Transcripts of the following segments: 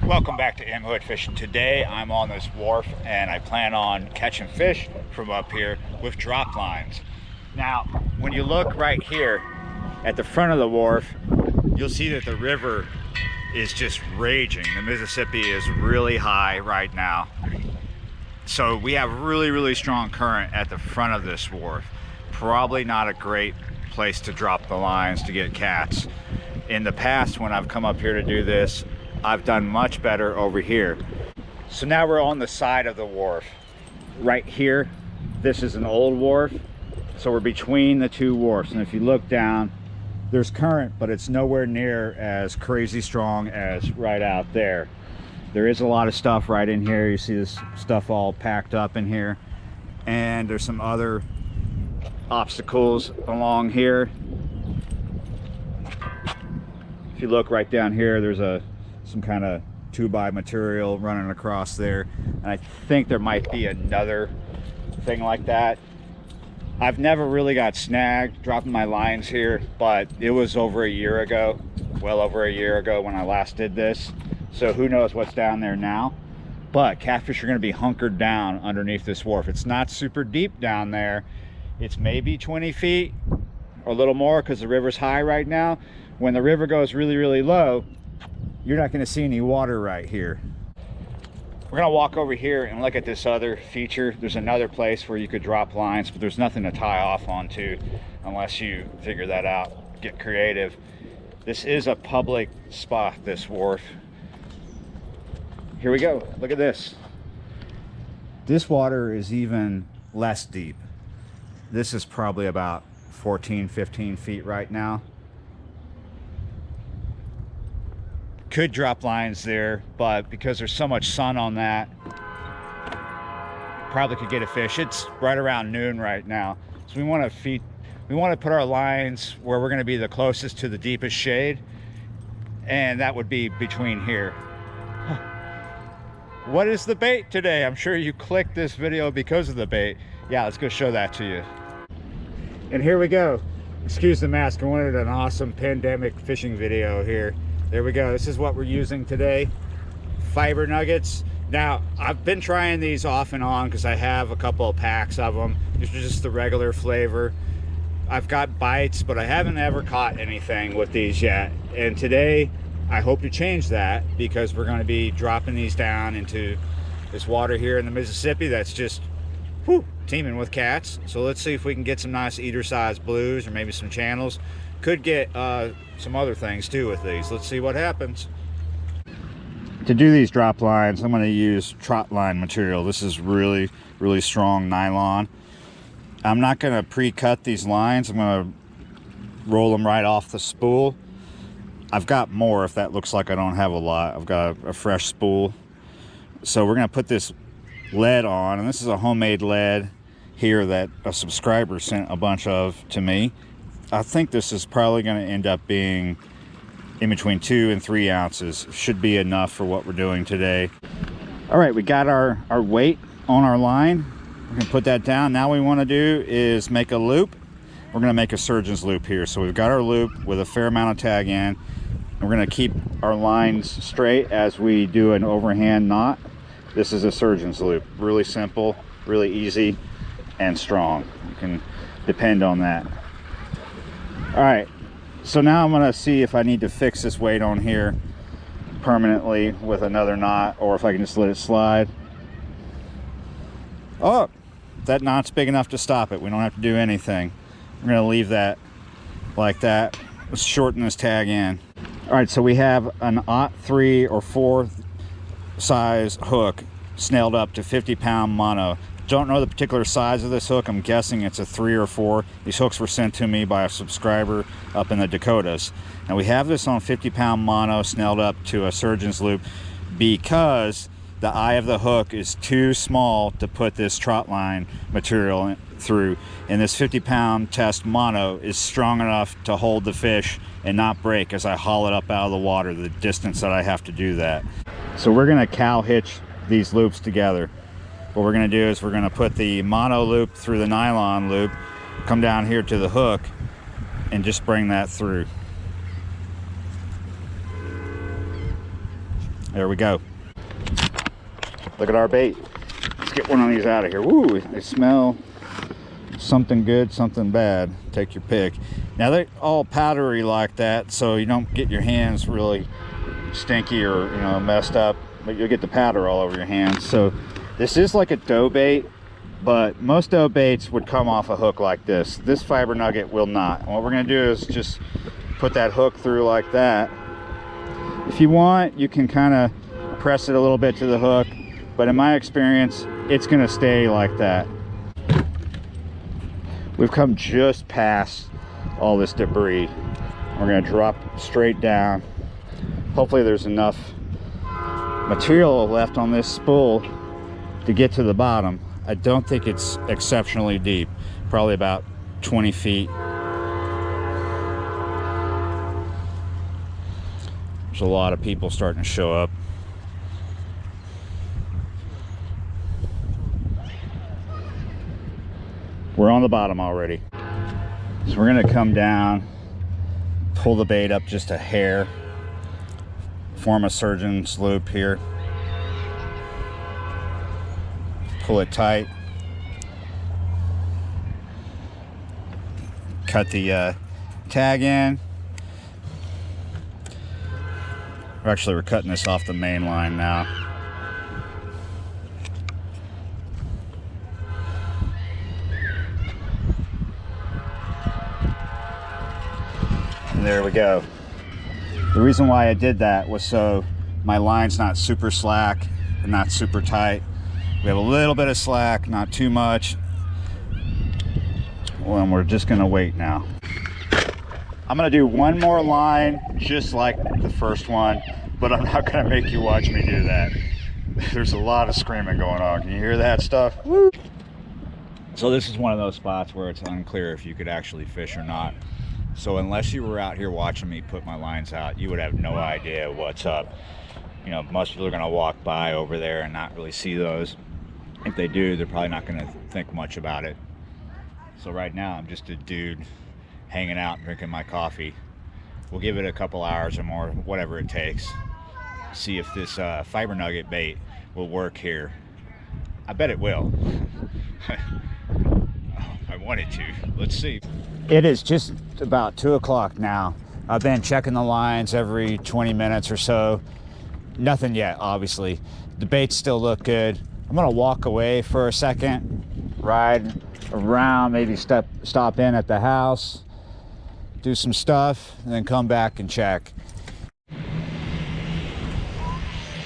Welcome back to M Hood Fishing. Today I'm on this wharf and I plan on catching fish from up here with drop lines. Now, when you look right here at the front of the wharf, you'll see that the river is just raging. The Mississippi is really high right now. So we have really strong current at the front of this wharf. Probably not a great place to drop the lines to get cats. In the past, when I've come up here to do this, I've done much better over here. So now we're on the side of the wharf. Right here, this is an old wharf. So we're between the two wharfs. And if you look down, there's current, but it's nowhere near as crazy strong as right out there. There is a lot of stuff right in here. You see this stuff all packed up in here. And there's some other obstacles along here. If you look right down here, there's some kind of 2x material running across there, and I think there might be another thing like that. I've never really got snagged dropping my lines here, but it was over a year ago, well over a year ago when I last did this, so who knows what's down there now. But catfish are going to be hunkered down underneath this wharf. It's not super deep down there. It's maybe 20 feet or a little more because the river's high right now. When the river goes really low, you're not going to see any water right here. We're going to walk over here and look at this other feature. There's another place where you could drop lines, but there's nothing to tie off onto unless you figure that out, get creative. This is a public spot, this wharf. Here we go. Look at this. This water is even less deep. This is probably about 14-15 feet right now. Could drop lines there, but because there's so much sun on that, probably could get a fish. It's right around noon right now, so we want to put our lines where we're going to be the closest to the deepest shade, and that would be between here. What is the bait today? I'm sure you clicked this video because of the bait. Yeah, let's go show that to you. And here we go. Excuse the mask. I wanted an awesome pandemic fishing video here. There we go. This is what we're using today. Fiber nuggets. Now, I've been trying these off and on because I have a couple of packs of them. These are just the regular flavor. I've got bites, but I haven't ever caught anything with these yet. And today, I hope to change that because we're going to be dropping these down into this water here in the Mississippi that's just teeming with cats. So let's see if we can get some nice eater-sized blues or maybe some channels. Could get some other things too with these. Let's see what happens. To do these drop lines, I'm going to use trot line material. This is really strong nylon. I'm not going to pre-cut these lines. I'm going to roll them right off the spool. I've got more if that looks like I don't have a lot. I've got a fresh spool. So we're going to put this lead on, and this is a homemade lead here that a subscriber sent a bunch of to me. I think this is probably going to end up being in between 2 and 3 ounces. Should be enough for what we're doing today. All right, we got our weight on our line. We're going to put that down. Now what we want to do is make a loop. We're going to make a surgeon's loop here. So we've got our loop with a fair amount of tag in. And we're going to keep our lines straight as we do an overhand knot. This is a surgeon's loop. Really simple, really easy, and strong. You can depend on that. All right, so now I'm going to see if I need to fix this weight on here permanently with another knot, or if I can just let it slide. Oh, that knot's big enough to stop it. We don't have to do anything. We're going to leave that like that. Let's shorten this tag in. All right, so we have an 0.3 or 4 size hook snailed up to 50-pound mono. Don't know the particular size of this hook. I'm guessing it's a 3 or 4. These hooks were sent to me by a subscriber up in the Dakotas. Now we have this on 50-pound mono snailed up to a surgeon's loop because the eye of the hook is too small to put this trot line material through, and this 50-pound test mono is strong enough to hold the fish and not break as I haul it up out of the water the distance that I have to do that. So we're going to cow hitch these loops together. What we're going to do is we're going to put the mono loop through the nylon loop, come down here to the hook, and just bring that through. There we go. Look at our bait. Let's get one of these out of here. Woo, they smell something good, something bad. Take your pick. Now they're all powdery like that, so you don't get your hands really stinky or, you know, messed up, but you'll get the powder all over your hands. So this is like a dough bait, but most dough baits would come off a hook like this. This fiber nugget will not. And what we're gonna do is just put that hook through like that. If you want, you can kind of press it a little bit to the hook, but in my experience, it's gonna stay like that. We've come just past all this debris. We're gonna drop straight down. Hopefully there's enough material left on this spool to get to the bottom. I don't think it's exceptionally deep, probably about 20 feet. There's a lot of people starting to show up. We're on the bottom already. So we're gonna come down, pull the bait up just a hair, form a surgeon's loop here, pull it tight, cut the tag in. We're cutting this off the main line now. And there we go. The reason why I did that was so my line's not super slack and not super tight. We have a little bit of slack, not too much. Well, and we're just gonna wait now. I'm gonna do one more line just like the first one, but I'm not gonna make you watch me do that. There's a lot of screaming going on. Can you hear that stuff? Woo! So this is one of those spots where it's unclear if you could actually fish or not. So unless you were out here watching me put my lines out, you would have no idea what's up. You know, most people are gonna walk by over there and not really see those. If they do, they're probably not gonna think much about it. So right now, I'm just a dude hanging out and drinking my coffee. We'll give it a couple hours or more, whatever it takes. See if this fiber nugget bait will work here. I bet it will. I want it to. Let's see. It is just about 2 o'clock now. I've been checking the lines every 20 minutes or so. Nothing yet, obviously. The baits still look good. I'm gonna walk away for a second, ride around, maybe stop in at the house, do some stuff, and then come back and check.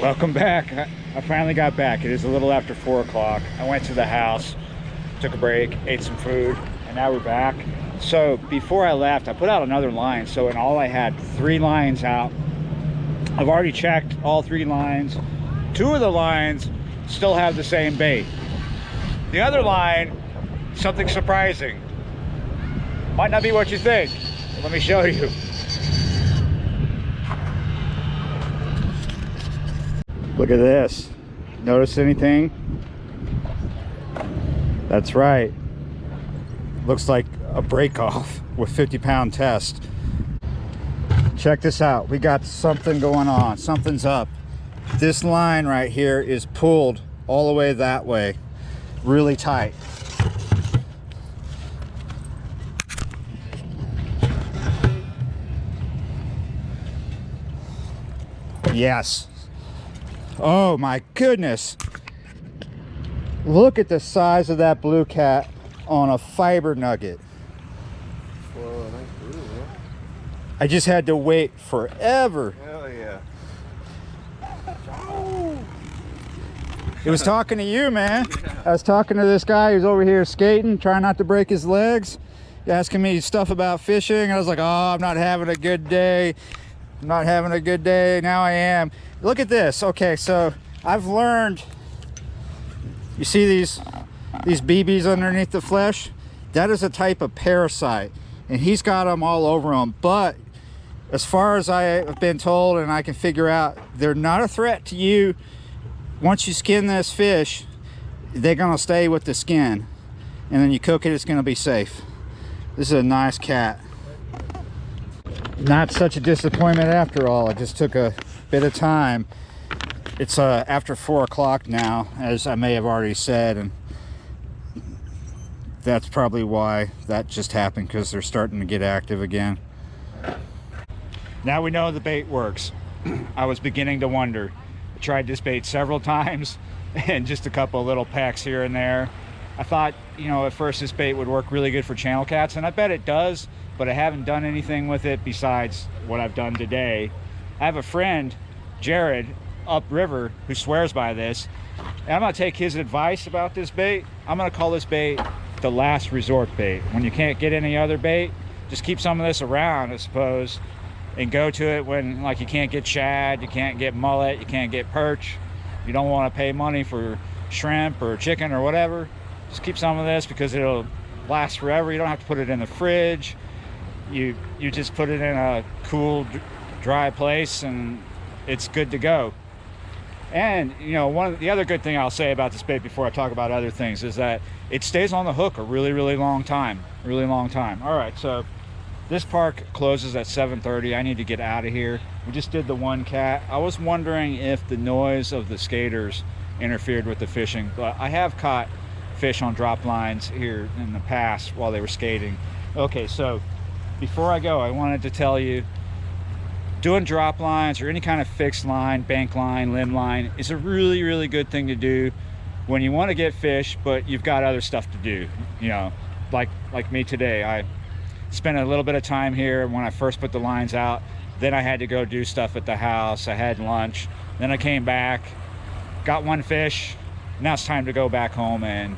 Welcome back. I finally got back. It is a little after 4 o'clock. I went to the house, took a break, ate some food, and now we're back. So before I left, I put out another line. So in all, I had 3 lines out. I've already checked all 3 lines. 2 of the lines still have the same bait. The other line, something surprising. Might not be what you think. Let me show you. Look at this. Notice anything? That's right. Looks like a break-off with 50-pound test. Check this out. We got something going on. Something's up. This line right here is pulled all the way that way, really tight. Yes. Oh my goodness. Look at the size of that blue cat on a fiber nugget. Whoa, nice blue, man. I just had to wait forever. Hell yeah. It was talking to you, man. I was talking to this guy who's over here skating, trying not to break his legs, asking me stuff about fishing. I was like, oh, I'm not having a good day. I'm not having a good day. Now I am. Look at this. Okay, so I've learned, you see these BBs underneath the flesh? That is a type of parasite, and he's got them all over him. But as far as I have been told and I can figure out, they're not a threat to you. Once you skin this fish, they're gonna stay with the skin, and then you cook it, it's gonna be safe. This is a nice cat. Not such a disappointment after all. It just took a bit of time. It's after 4 o'clock now, as I may have already said, and that's probably why that just happened, because they're starting to get active again. Now we know the bait works. I was beginning to wonder. I tried this bait several times and just a couple of little pecks here and there. I thought, you know, at first this bait would work really good for channel cats, and I bet it does, but I haven't done anything with it besides what I've done today. I have a friend, Jared, upriver, who swears by this, and I'm gonna take his advice about this bait. I'm gonna call this bait the last resort bait. When you can't get any other bait, just keep some of this around, I suppose, and go to it when, like, you can't get shad, you can't get mullet, you can't get perch, you don't want to pay money for shrimp or chicken or whatever. Just keep some of this because it'll last forever. You don't have to put it in the fridge. You just put it in a cool, dry place and it's good to go. And, you know, the other good thing I'll say about this bait before I talk about other things is that it stays on the hook a really, really long time. Really long time. All right, so this park closes at 7:30. I need to get out of here. We just did the one cat. I was wondering if the noise of the skaters interfered with the fishing, but I have caught fish on drop lines here in the past while they were skating. Okay, so before I go, I wanted to tell you, doing drop lines or any kind of fixed line, bank line, limb line is a really, really good thing to do when you want to get fish, but you've got other stuff to do. You know, like me today, I spent a little bit of time here when I first put the lines out. Then I had to go do stuff at the house. I had lunch. Then I came back, got one fish. Now it's time to go back home and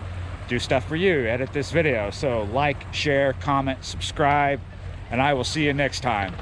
do stuff for you, edit this video. So like, share, comment, subscribe, and I will see you next time.